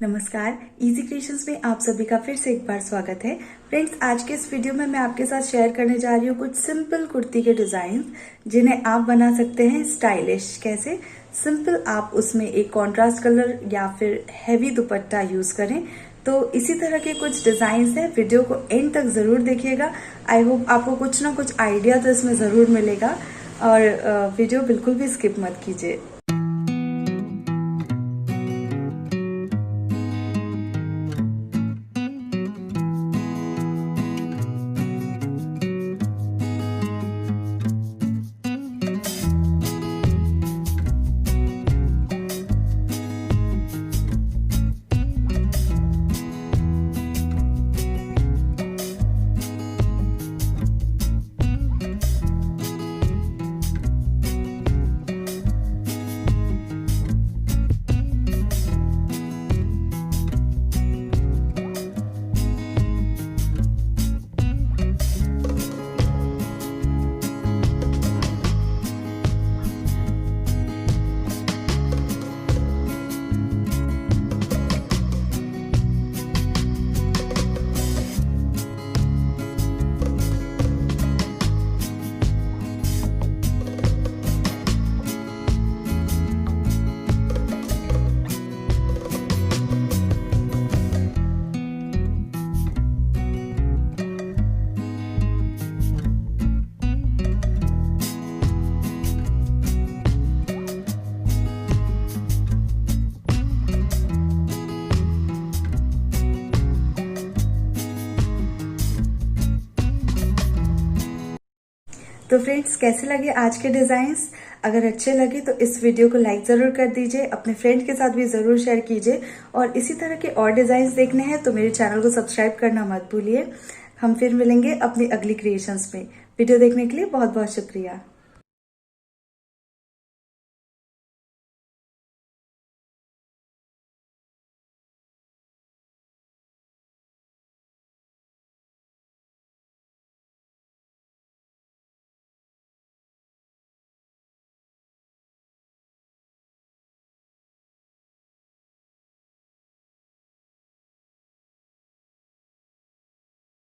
नमस्कार, easy creations में आप सभी का फिर से एक बार स्वागत है। फ्रेंड्स, आज के इस वीडियो में मैं आपके साथ शेयर करने जा रही हूँ कुछ सिंपल कुर्ती के डिजाइन जिन्हें आप बना सकते हैं स्टाइलिश। कैसे? सिंपल, आप उसमें एक कॉन्ट्रास्ट कलर या फिर हैवी दुपट्टा यूज करें। तो इसी तरह के कुछ डिजाइन हैं, वीडियो को एंड तक जरूर देखिएगा। आई होप आपको कुछ ना कुछ आइडिया तो इसमें जरूर मिलेगा और वीडियो बिल्कुल भी स्किप मत कीजिए। तो फ्रेंड्स, कैसे लगे आज के डिजाइन्स? अगर अच्छे लगे तो इस वीडियो को लाइक जरूर कर दीजिए, अपने फ्रेंड के साथ भी जरूर शेयर कीजिए और इसी तरह के और डिजाइन्स देखने हैं तो मेरे चैनल को सब्सक्राइब करना मत भूलिए। हम फिर मिलेंगे अपनी अगली क्रिएशंस में। वीडियो देखने के लिए बहुत बहुत शुक्रिया।